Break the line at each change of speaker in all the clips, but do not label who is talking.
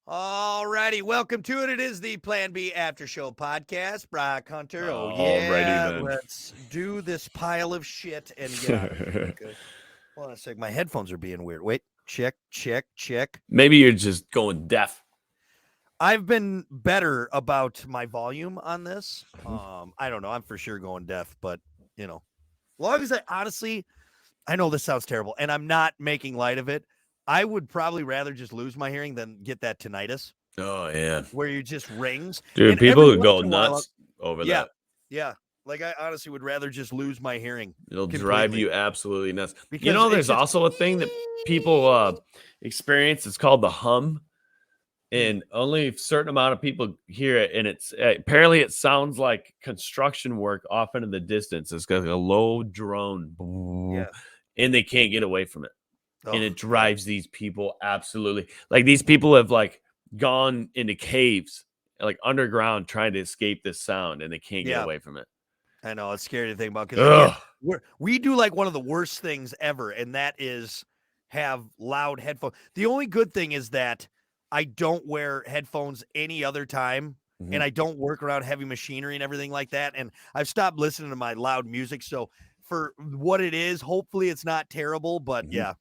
All righty, welcome to it. It is the Plan B After Show podcast. Brock Hunter. Oh
Alrighty
yeah,
then.
let's do this pile of shit and get out of here. Okay. Hold on a sec. My headphones are being weird. Wait, check.
Maybe you're just going deaf.
I've been better about my volume on this. I don't know. I'm for sure going deaf, but as long as I know this sounds terrible, and I'm not making light of it. I would probably rather just lose my hearing than get that tinnitus.
Oh yeah,
Where you just rings.
dude.
And
People
every
would
once
go
in a while,
nuts over
yeah,
that.
yeah. Like I honestly would rather just lose my hearing.
It'll drive
completely.
you absolutely nuts.
Because
There's also a thing that people experience. It's called the hum, and only a certain amount of people hear it. And it's apparently it sounds like construction work off into the distance. It's got a low drone,
Yeah.
and they can't get away from it. And
Oh,
it drives these people absolutely. Like these people have like gone into caves, like underground, trying to escape this sound, and they can't get
yeah.
away from it.
I know it's scary to think about because again,
Ugh.
we do like one of the worst things ever, and that is have loud headphones. The only good thing is that I don't wear headphones any other time, and I don't work around heavy machinery and everything like that. And I've stopped listening to my loud music. So for what it is, hopefully it's not terrible. But yeah.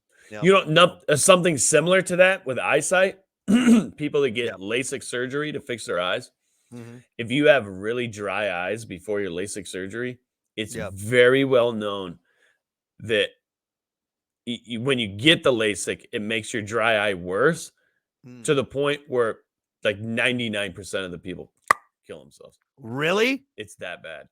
Something similar to that with eyesight. People that get
Yep.
LASIK surgery to fix their eyes.
Mm-hmm.
If you have really dry eyes before your LASIK surgery, it's
Yep.
very well known that when you get the LASIK, it makes your dry eye worse to the point where like 99% of the people kill themselves.
Really?
It's that bad.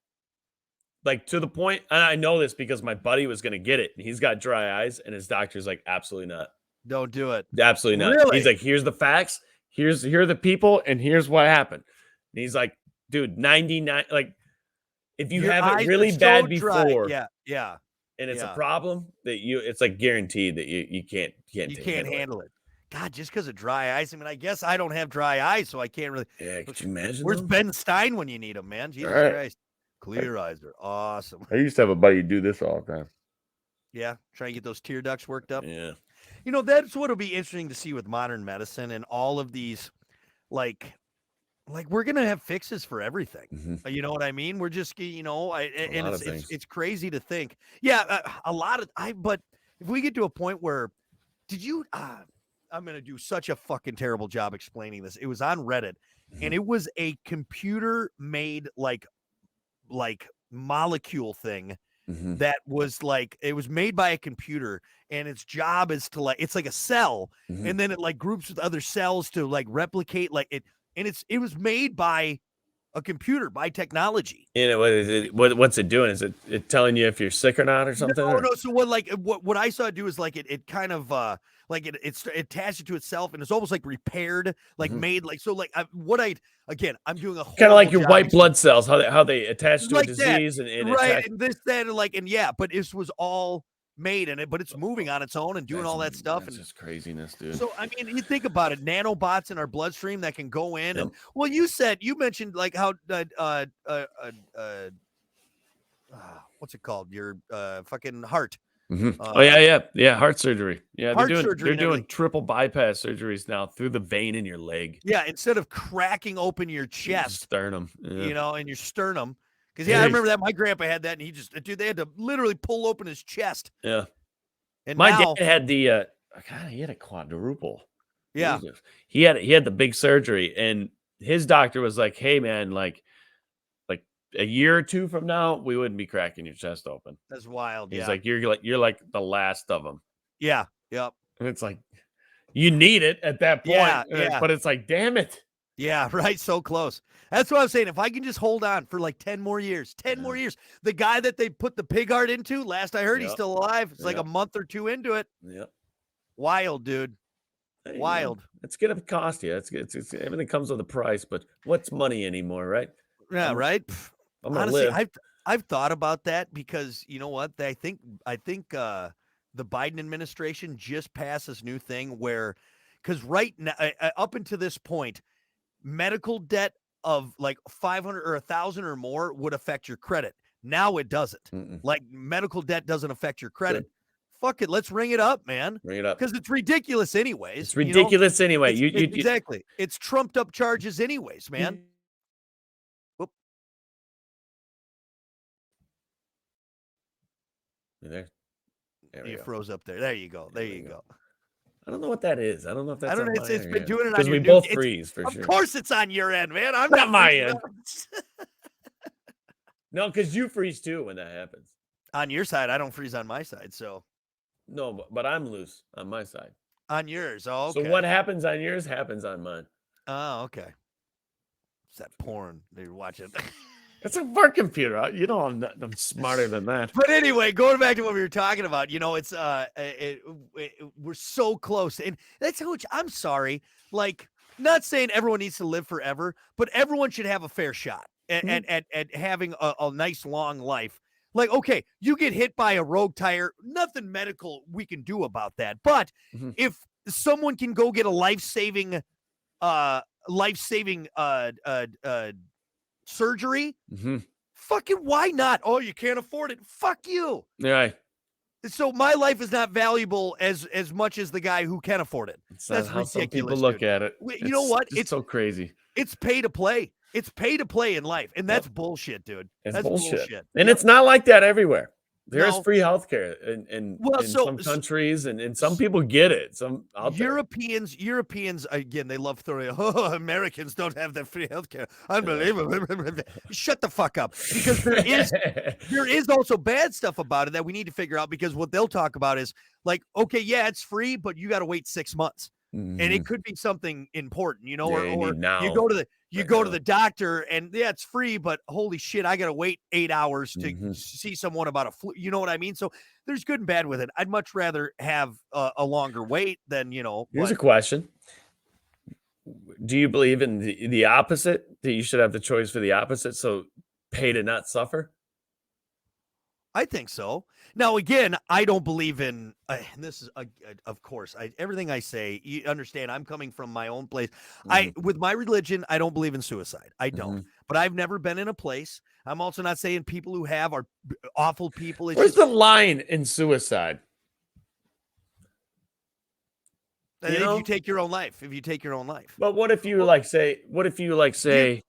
Like to the point, and I know this because my buddy was going to get it. And he's got dry eyes, and his doctor's like, absolutely not.
Don't do it.
Absolutely not.
Really?
He's like, here's the facts. Here are the people, and here's what happened. And he's like, dude, 99. Like, if you have it really bad before,
yeah,
and it's a problem that it's like guaranteed that you can't
handle it. God, just because of dry eyes. I mean, I guess I don't have dry eyes, so I can't really.
Yeah, could you imagine?
Where's Ben Stein when you need him, man? Jesus Christ. Clear eyes are awesome.
I used to have a buddy do this all the time.
Yeah, try and get those tear ducts worked up.
Yeah.
That's what'll be interesting to see with modern medicine and all of these, like we're gonna have fixes for everything.
Mm-hmm.
You know what I mean? We're just, it's crazy to think. Yeah, a lot of but if we get to a point where, did you? I'm gonna do such a fucking terrible job explaining this. It was on Reddit, and it was a computer made like molecule thing that was like, it was made by a computer, and its job is to it's like a cell, and then it like groups with other cells to like replicate it, and it was made by a computer, by technology.
What's it doing? Is it telling you if you're sick or not or something?
No. So what I saw it do is it kind of it's attached it to itself, and it's almost like repaired, made I'm doing a
kind of like your white blood cells, how they attach to a disease
and this, that, and but this was all made in it, but it's moving on its own and doing all that stuff.
That's just craziness, dude.
So I mean, you think about it, nanobots in our bloodstream that can go in, and you mentioned like how what's it called? Your fucking heart.
Heart surgery. Yeah, they're doing triple bypass surgeries now through the vein in your leg.
Yeah, instead of cracking open your chest,
sternum,
and your sternum. Because I remember that my grandpa had that, and they had to literally pull open his chest.
Yeah,
and
my dad had he had a quadruple.
Yeah,
he had the big surgery, and his doctor was like, "Hey, man, like a year or two from now, we wouldn't be cracking your chest open."
That's wild.
He's like, you're like the last of them.
Yeah. Yep.
And it's like, you need it at that point.
Yeah.
But it's like, damn it.
Yeah, right. So close. That's what I'm saying. If I can just hold on for like 10 more years, the guy that they put the pig heart into, last I heard, he's still alive. It's like a month or two into it.
Yep.
Wild, dude. Wild.
It's going to cost you. It's everything comes with a price, but what's money anymore, right?
Yeah, right.
Honestly,
I've thought about that because you know what? I think the Biden administration just passed this new thing where, because right now, up until this point, medical debt of like 500 or 1,000 or more would affect your credit. Now it doesn't. Like medical debt doesn't affect your credit. fuck it. Let's ring it up, man.
Bring it up.
Because it's ridiculous anyways.
It's ridiculous anyway.
Exactly. It's trumped up charges anyways, man.
You there?
You froze up there. There you go. There you go.
I don't know what that is. I don't know if that's
I don't know. It's been doing it on
because
your
we
new-
both
it's-
freeze for sure.
Of course it's on your end, man. I'm
Not my
freezing
end.
up.
No, because you freeze too when that happens.
On your side, I don't freeze on my side. So
No, but I'm loose on my side.
on yours. Oh, okay.
So what happens on yours happens on mine.
Oh, okay. It's that porn that you're watching.
It's a work computer. You know, I'm smarter than that.
But anyway, going back to what we were talking about, it's we're so close, and that's how much I'm sorry. Like, not saying everyone needs to live forever, but everyone should have a fair shot at having a nice long life. Like, okay, you get hit by a rogue tire, nothing medical we can do about that. But if someone can go get a life-saving surgery, fucking why not? Oh, you can't afford it. Fuck you.
Yeah.
So my life is not valuable as much as the guy who can afford it.
That's how some people look at it.
You know what?
It's so crazy.
It's pay to play. It's pay to play in life, and that's bullshit, dude.
It's
that's
bullshit. And it's not like that everywhere. There's
No.
free healthcare in some countries, and some people get it. Some out there.
Europeans again, they love throwing. Oh, Americans don't have that free healthcare. Unbelievable. Shut the fuck up, because there is also bad stuff about it that we need to figure out. Because what they'll talk about is like, okay, yeah, it's free, but you got to wait 6 months. And it could be something important, or you go to the doctor and it's free, but holy shit, I got to wait 8 hours to see someone about a flu. You know what I mean? So there's good and bad with it. I'd much rather have a longer wait than,
Here's a question. Do you believe in the opposite, that you should have the choice for the opposite? So pay to not suffer?
I think so. Now, again, I don't believe in this is of course, everything I say, you understand, I'm coming from my own place. With my religion, I don't believe in suicide. I don't. But I've never been in a place. I'm also not saying people who have are awful people. It's
Where's the line in suicide?
if you take your own life.
But what if you say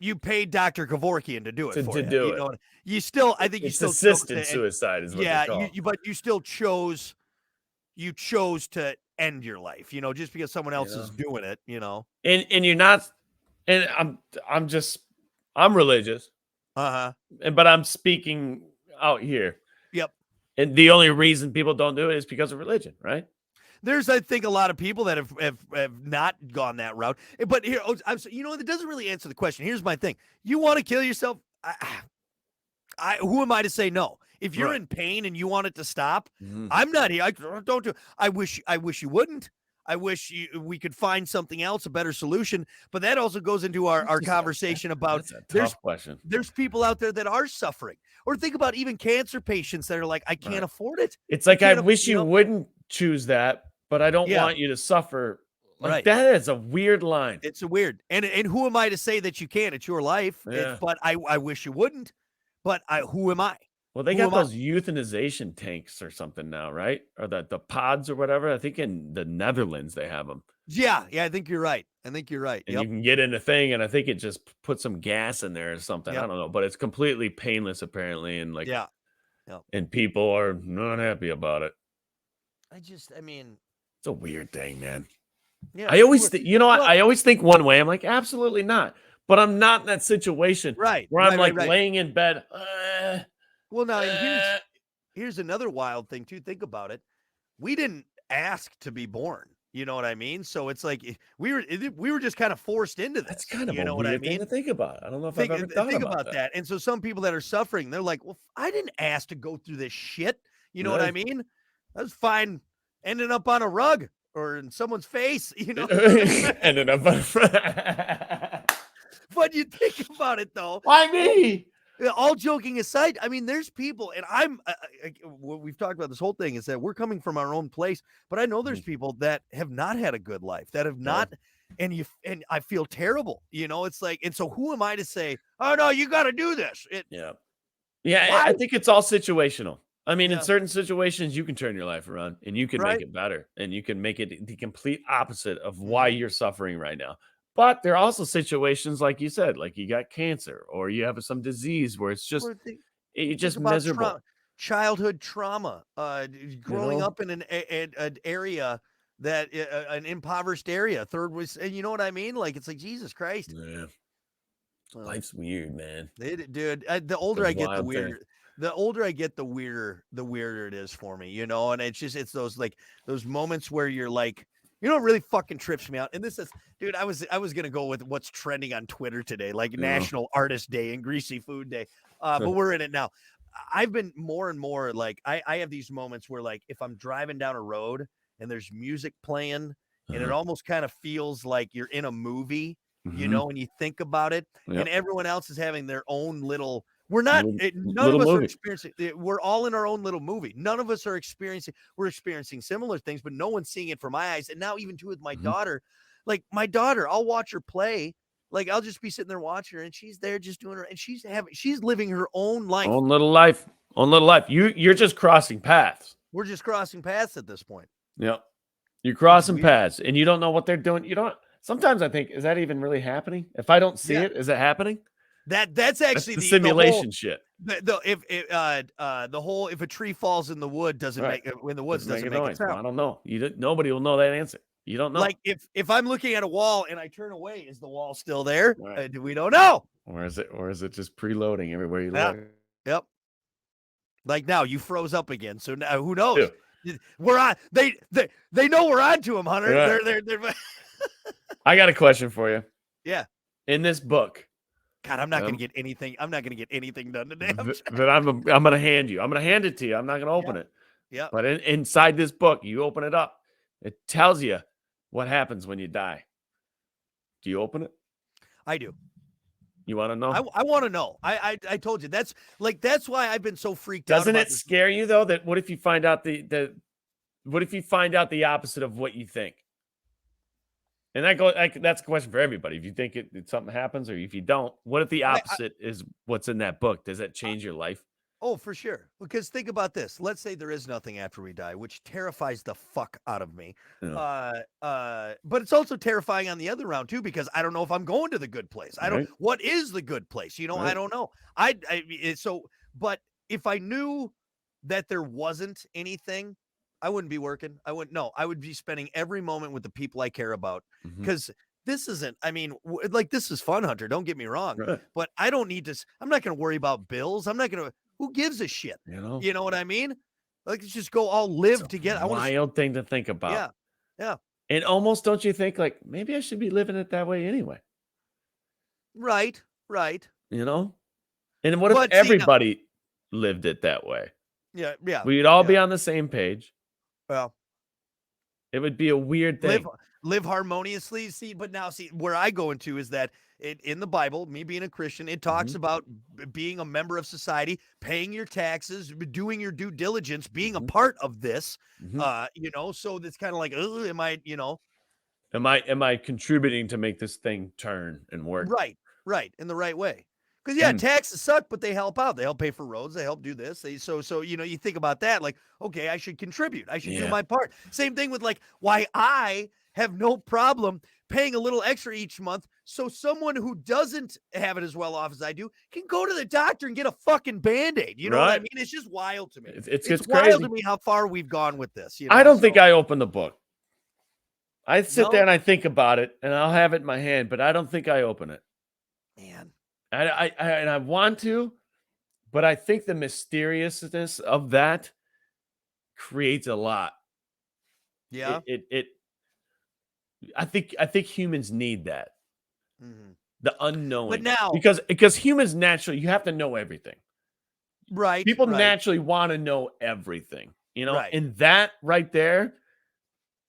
you paid Dr. Kevorkian to do it for you.
Do it.
You still, I think
it's
you still
assisted suicide is what they call.
But you still chose to end your life, just because someone else is doing it,
And you're not, and I'm religious. But I'm speaking out here.
Yep.
And the only reason people don't do it is because of religion, right?
There's, I think, a lot of people that have not gone that route. But here, it doesn't really answer the question. Here's my thing. You want to kill yourself? Who am I to say no? If you're in pain and you want it to stop, I'm not here. Don't do it. I wish you wouldn't. I wish we could find something else, a better solution. But that also goes into our conversation about there's people out there that are suffering. Or think about even cancer patients that are like, I can't afford it.
It's like, I wish you wouldn't choose that, but I don't want you to suffer. Like, that is a weird line.
It's a weird. And who am I to say that you can't? It's your life.
Yeah.
But I wish you wouldn't. But who am I?
Well, they got those euthanization tanks or something now, right? Or the pods or whatever. I think in the Netherlands they have them.
Yeah, I think you're right. And you can
get in a thing, and I think it just puts some gas in there or something. I don't know, but it's completely painless apparently, and and people are not happy about it.
It's
a weird thing, man.
Yeah,
I always I always think one way. I'm like, absolutely not. But I'm not in that situation,
right?
Where I'm laying in bed.
Well, now here's another wild thing too. Think about it. We didn't ask to be born. You know what I mean? So it's like we were just kind of forced into this.
That's kind of
a
weird thing to think about. I don't know if I've ever thought about that.
And so some people that are suffering, they're like, "Well, I didn't ask to go through this shit." You know what I mean? I was fine ending up on a rug or in someone's face.
Ending up on.
But you think about it, though.
Why me?
All joking aside, there's people, and what we've talked about this whole thing is that we're coming from our own place, but I know there's people that have not had a good life, that have not, and I feel terrible, it's like, and so who am I to say, oh no, you got to do this?
I think it's all situational. I mean, in
Yeah.
certain situations, you can turn your life around and you can make
Right.
it better and you can make it the complete opposite of why
Mhm.
you're suffering right now. But there are also situations, like you said, like you got cancer or you have some disease where it's just
Or
you're
think
just
about
miserable.
childhood trauma,
You
growing
know?
up in an area that an impoverished area, third was, and you know what I mean? Like it's like Jesus Christ.
Yeah,
Well,
life's weird, man.
dude, the
It's a
older I get, the
wild thing.
weirder. The older I get, the weirder it is for me, you know. And it's those like those moments where you're like, you know, what really fucking trips me out. And this is, dude, I was gonna go with what's trending on Twitter today, like
You know?
National Artist Day and Greasy Food Day. But we're in it now. I've been more and more like I have these moments where like if I'm driving down a road and there's music playing and it
Uh-huh.
almost kind of feels like you're in a movie, you
Mhm.
know, and you think about it, and
Yep.
everyone else is having their own little. We're not.
Little
None of
little
us are
movie.
experiencing. We're all in our own little movie. None of us are experiencing. We're experiencing similar things, but no one's seeing it from my eyes. And now, even too, with my
Mhm.
daughter, like my daughter, I'll watch her play. Like I'll just be sitting there watching her, and she's there just doing her, and she's living her own life.
Own little life. Own little life. You're just crossing paths.
We're just crossing paths at this point.
Yep. You're
It's
crossing
weird.
paths and you don't know what they're doing. You don't sometimes I think, is that even really happening? If I don't see
Yeah,
it, is it happening?
that's
That's
actually
the
the whole
simulation shit.
the if the whole if a tree falls in the wood doesn't
Right.
make in the woods
Doesn't make
doesn't
a
make a
noise. Well,
sound.
I don't know. Nobody will know that answer. You don't know.
Like if I'm looking at a wall and I turn away, is the wall still there?
Right.
We don't know.
Or is it just preloading everywhere you
Yeah.
look?
Yep. Like now you froze up again. So now who knows?
Ew.
We're on. They know we're on to them, Hunter.
Right.
They're
I got a question for you.
yeah.
In this book,
God, I'm not gonna
um,
get anything. I'm not gonna get anything done today.
that I'm gonna hand you. I'm gonna hand it to you. I'm not gonna open
Yep.
it.
Yep.
But inside this book, you open it up. It tells you what happens when you die. Do you open it?
I do.
You want to know?
I want to know. I told you that's why I've been so freaked out
Doesn't
about
it
this.
scare you though that what if you find out what if you find out the opposite of what you think? And that's a question for everybody. If you think something happens or if you don't, what if the
I
opposite is what's in that book? Does that change your life?
Oh, for sure. Because think about this. Let's say there is nothing after we die, which terrifies the fuck out of me.
Yeah.
But it's also terrifying on the other round too, because I don't know if I'm going to the good place. I don't.
Right.
What is the good place? You know, I
Right.
don't know. So. But if I knew that there wasn't anything, I wouldn't be working. I wouldn't. No, I would be spending every moment with the people I care about.
Mhm.
Because this isn't. I mean, like this is fun, Hunter. Don't get me wrong.
Right.
But I don't need to. I'm not going to worry about bills. I'm not going to. Who gives a shit?
You know,
You know what I mean? Like, let's just go all live
it's
together.
a
I want to.
wild thing to think about.
Yeah, yeah,
And almost don't you think like maybe I should be living it that way anyway?
right, right.
You know? And what if
But see, now,
everybody lived it that way?
yeah, yeah,
We'd all be
yeah.
on the same page.
Well,
It would be a weird
live
thing.
live harmoniously. See, but now see where I go into is that in the Bible, me being a Christian, it talks
Mhm.
about being a member of society, paying your taxes, doing your due diligence, being a
Mhm.
part of this.
Mhm.
You know, so it's kind of like, am I, you know,
Am I contributing to make this thing turn and work?
right, right, in the right way. Because yeah,
And
taxes suck, but they help out. They help pay for roads. They help do this. So you know, you think about that, like, okay, I should contribute. I should do
yeah,
my part. Same thing with like why I have no problem paying a little extra each month, so someone who doesn't have it as well off as I do can go to the doctor and get a fucking Band-Aid. You know what I
right?
mean? It's just wild to me.
It's
It's
it's
wild
crazy.
to me how far we've gone with this. You
I
know,
don't think
so
I open the book. I sit there
no,
and I think about it, and I'll have it in my hand, but I don't think I open it.
man.
And I want to, but I think the mysteriousness of that creates a lot.
Yeah.
It I think humans need that.
Mhm.
The
But
unknowing.
now,
Because humans naturally you have to know everything.
right,
People
right,
naturally want to know everything, you know?
right.
And that right there,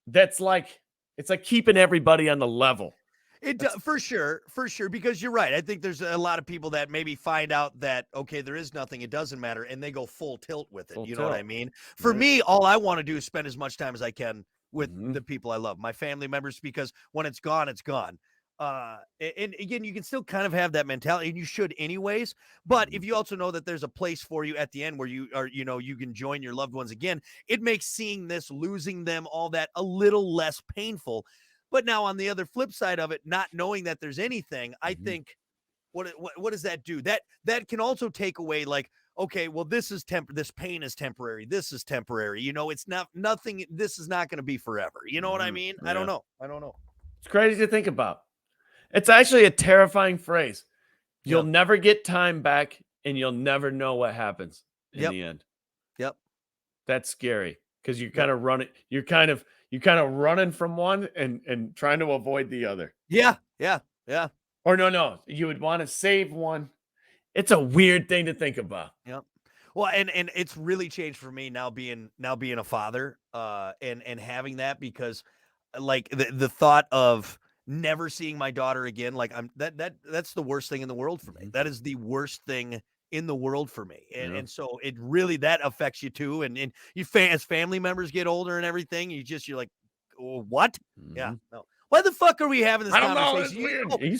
that's like it's like keeping everybody on the level. That's
For sure, because you're right. I think there's a lot of people that maybe find out that okay, there is nothing, it doesn't matter, and they go full tilt with it.
full
You know what I
tilt.
mean? For
Right.
me, all I want to do is spend as much time as I can with
Mhm.
the people I love, my family members, because when it's gone, it's gone. And again, you can still kind of have that mentality, and you should anyways. But if you also know that there's a place for you at the end where you are, you can join your loved ones again, it makes seeing this, losing them, all that a little less painful. But now on the other flip side of it, not knowing that there's anything, I think what does that do? That can also take away, like, okay, well, this pain is temporary. This is temporary. It's nothing. This is not going to be forever. You know what I mean? I don't know.
It's crazy to think about. It's actually a terrifying phrase. You'll never get time back, and you'll never know what happens in the end.
Yep.
That's scary because you're kind of running. You're kind of running from one and trying to avoid the other.
Yeah.
Or no, you would want to save one. It's a weird thing to think about.
Yep. Well, and it's really changed for me now being a father, and having that, because like the thought of never seeing my daughter again, like that's the worst thing in the world for me. That is the worst thing in the world for me. And so it really, that affects you too. And you as family members get older and everything, you're like, oh, what? Yeah, no. Why the fuck are we having this conversation?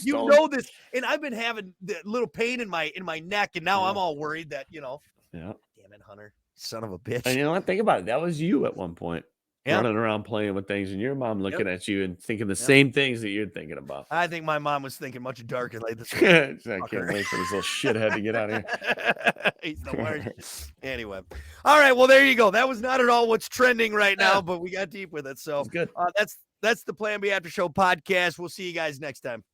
You know this, and I've been having the little pain in my neck, and now I'm all worried that
Yeah.
Damn it, Hunter, son of a bitch.
And you know what? Think about it. That was you at one point, running around playing with things, and your mom looking at you and thinking the same things that you're thinking about.
I think my mom was thinking much darker like this.
I can't wait for this little shithead to get out of here.
He's the worst. Anyway, all right. Well, there you go. That was not at all what's trending right now, but we got deep with it. So
good.
That's the Plan B After Show podcast. We'll see you guys next time.